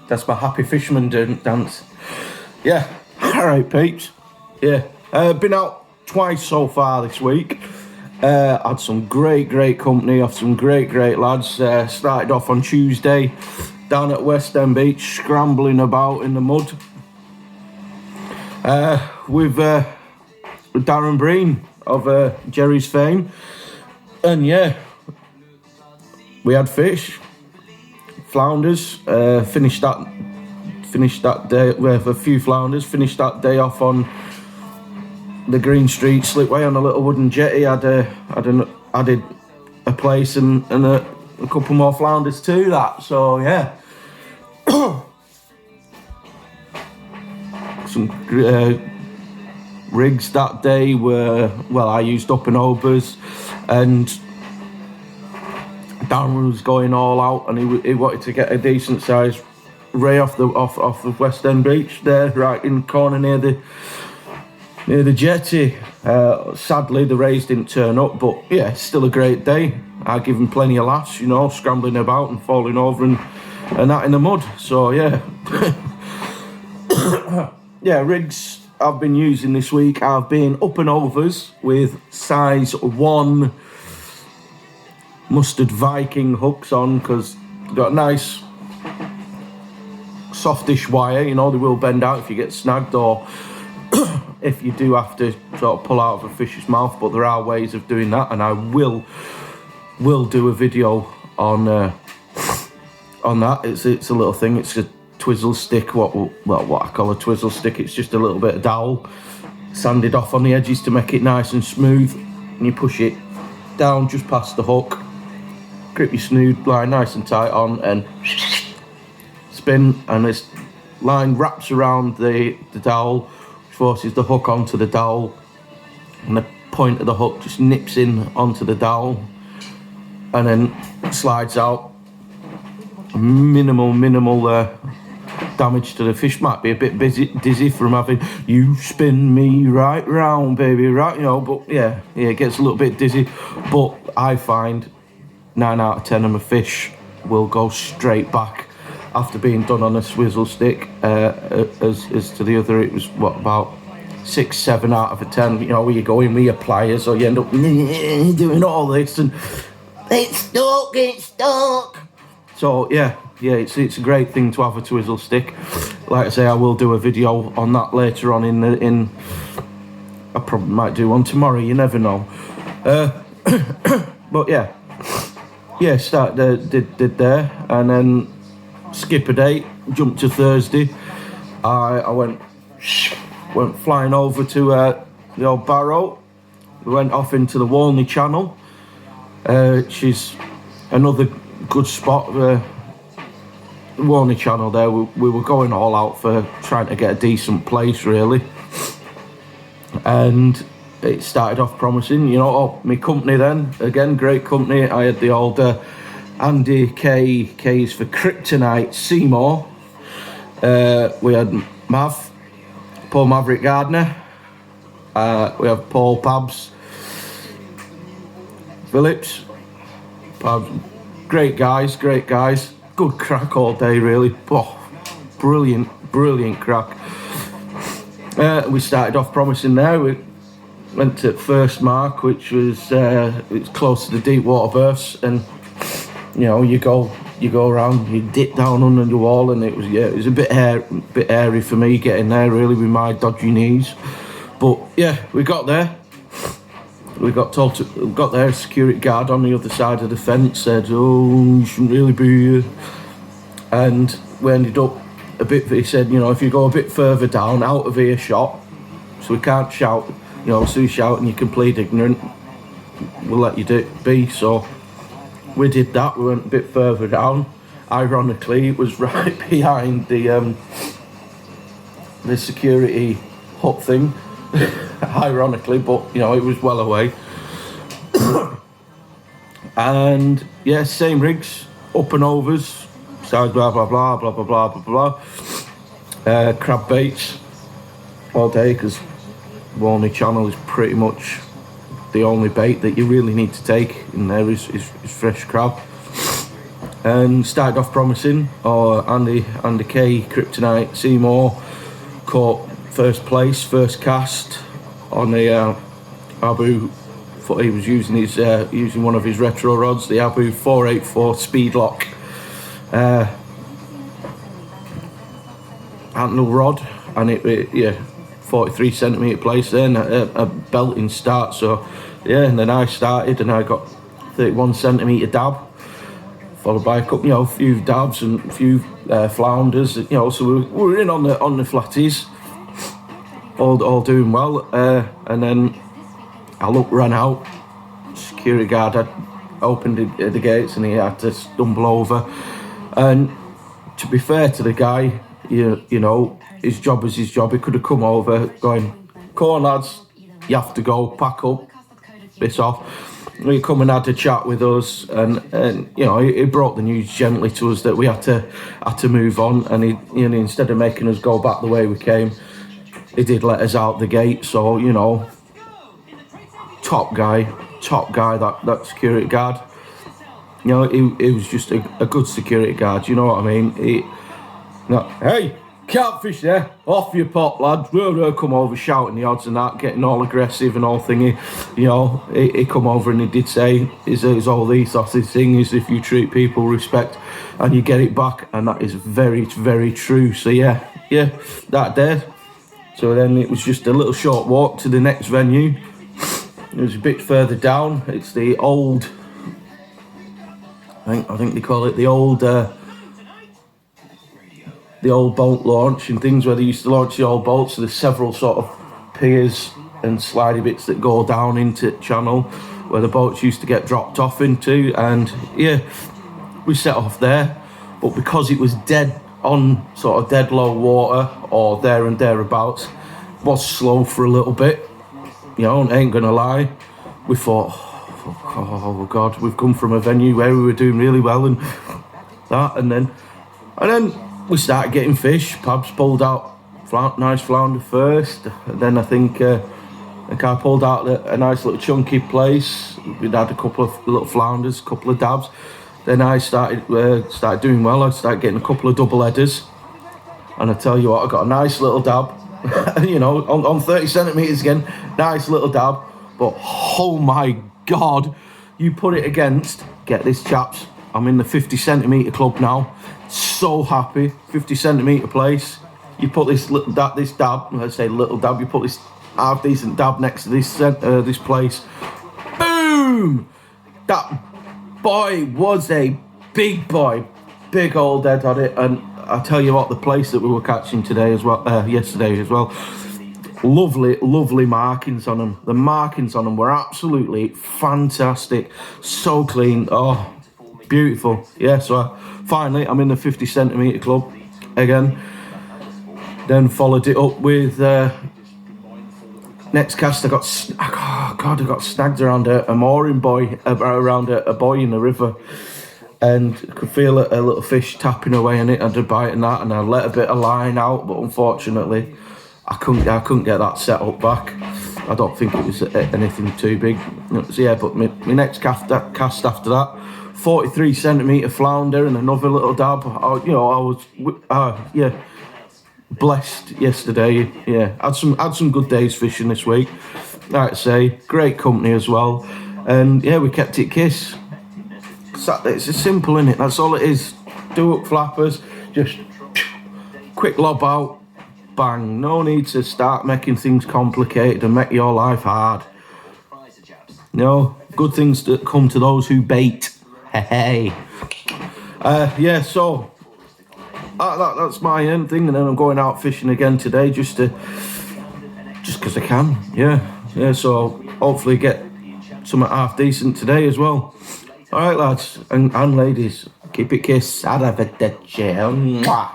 That's my happy fisherman dance. Yeah, alright peeps. Yeah, been out twice so far this week. Had some great company off some great lads. Started off on Tuesday down at West End Beach, scrambling about in the mud with Darren Breen of Jerry's fame. And yeah, we had fish, flounders, finished that day with a few flounders, finished that day off on the Green Street slipway on a little wooden jetty. Added a place and a couple more flounders to that, so yeah. Some rigs that day were, well, I used up and overs, and Darren was going all out, and he wanted to get a decent sized ray off the West End Beach there, right in the corner near the jetty. Sadly, the rays didn't turn up, but yeah, still a great day. I give him plenty of laughs, you know, scrambling about and falling over and that in the mud. So yeah, yeah, rigs I've been using this week. I've been up and overs with size 1 mustard Viking hooks on, because they've got nice softish wire, you know, they will bend out if you get snagged, or if you do have to sort of pull out of a fish's mouth, but there are ways of doing that, and I will do a video on that. It's a little thing, it's a twizzle stick, what I call a twizzle stick. It's just a little bit of dowel sanded off on the edges to make it nice and smooth, and you push it down just past the hook, grip your snood line nice and tight on, and spin, and this line wraps around the dowel, which forces the hook onto the dowel, and the point of the hook just nips in onto the dowel and then slides out. Minimal damage to the fish. Might be a bit dizzy from having you spin me right round, baby, right, you know, but yeah, it gets a little bit dizzy, but I find 9 out of 10 of my fish will go straight back after being done on a swizzle stick. As to the other, it was about 6, 7 out of 10, you know, where you go in with your pliers, or you end up doing all this and it's stuck. So yeah, it's a great thing to have a twizzle stick. Like I say, I will do a video on that later on in I probably might do one tomorrow, you never know. But yeah, start there, did there, and then skip a day, jumped to Thursday. I went flying over to the old Barrow. We went off into the Walney Channel. She's another good spot. The Walney Channel there, we were going all out for trying to get a decent place, really, and it started off promising, you know. My company then, again, great company. I had the old Andy K's for Kryptonite Seymour. We had Paul Maverick Gardner. We have Paul Pabs Phillips. Great guys, good crack all day, really. Brilliant crack. We started off promising there. We went to First Mark, which was it's close to the deep water berths, and you know, you go around, you dip down under the wall, and it was a bit airy for me getting there, really, with my dodgy knees. But yeah, we got there. We got there, a security guard on the other side of the fence said, "Oh, you shouldn't really be here." And we ended up a bit, he said, you know, if you go a bit further down, out of earshot, so we can't shout, you know, so you shout and you can plead ignorant, we'll let you be. So we did that, we went a bit further down. Ironically, it was right behind the security hut thing. Ironically, but you know, it was well away. And yeah, same rigs, up and overs, size blah blah blah blah blah blah blah blah. Crab baits all day, because Walney Channel is pretty much the only bait that you really need to take in there is fresh crab. and started off promising. Andy K, Kryptonite, Seymour caught first place, first cast on the Abu. He was using using one of his retro rods, the Abu 484 Speedlock handle rod, and it 43 centimetre place then, a belting start. So yeah, and then I started and I got 31 centimetre dab, followed by a couple, a few dabs and a few flounders, so we were in on the flatties, all doing well, and then I ran out. Security guard had opened the gates and he had to stumble over. And to be fair to the guy, his job was his job. He could have come over going, "Come on, lads, you have to go, pack up, piss off." He come and had a chat with us, and he brought the news gently to us that we had to move on. And he, instead of making us go back the way we came, he did let us out the gate. So top guy, that security guard. He was just a good security guard. You know what I mean? Hey, can't fish there. Off your pot, lad. We'll come over shouting the odds and that, getting all aggressive and all thingy. He come over and he did say, "Is all the ethos this thing is if you treat people with respect and you get it back," and that is very, very true. So yeah, that did. So then it was just a little short walk to the next venue. It was a bit further down. It's the old, I think they call it the old boat launch and things, where they used to launch the old boats. So there's several sort of piers and slidey bits that go down into the channel where the boats used to get dropped off into. And yeah, we set off there, but because it was dead low water or there and thereabouts, it was slow for a little bit. I ain't gonna lie, we thought, oh God, we've come from a venue where we were doing really well and that, and then we started getting fish. Pabs pulled out nice flounder first, and then I think I pulled out a nice little chunky place. We'd had a couple of little flounders, a couple of dabs. Then I started doing well. I started getting a couple of double headers, and I tell you what, I got a nice little dab. On 30 centimetres again, nice little dab, but oh my God, you put it against, get this chaps, I'm in the 50 centimetre club now, so happy, 50 centimetre place, you put this dab, let's say little dab, you put this half decent dab next to this place, boom, that boy was a big boy, big old head on it. And I tell you what, the place that we were catching yesterday as well, lovely markings on them. The markings on them were absolutely fantastic, so clean, oh, beautiful. Yeah, so finally I'm in the 50 centimetre club again. Then followed it up with next cast. I got snagged around a mooring buoy, around a buoy in the river. And could feel a little fish tapping away in it. I did bite in that, and I let a bit of line out, but unfortunately, I couldn't get that set up back. I don't think it was anything too big. So yeah, but my next cast after that, 43 centimetre flounder and another little dab. I was blessed yesterday. Yeah, had some good days fishing this week. I'd say great company as well, and yeah, we kept it kiss. It's as simple, innit? That's all it is. Do up flappers, just quick lob out, bang. No need to start making things complicated and make your life hard. No, good things that come to those who bait. Hey. So that's my end thing, and then I'm going out fishing again today just because I can. Yeah. So hopefully get something half decent today as well. All right, lads and ladies, keep it kiss. Arrivederci. Mwah.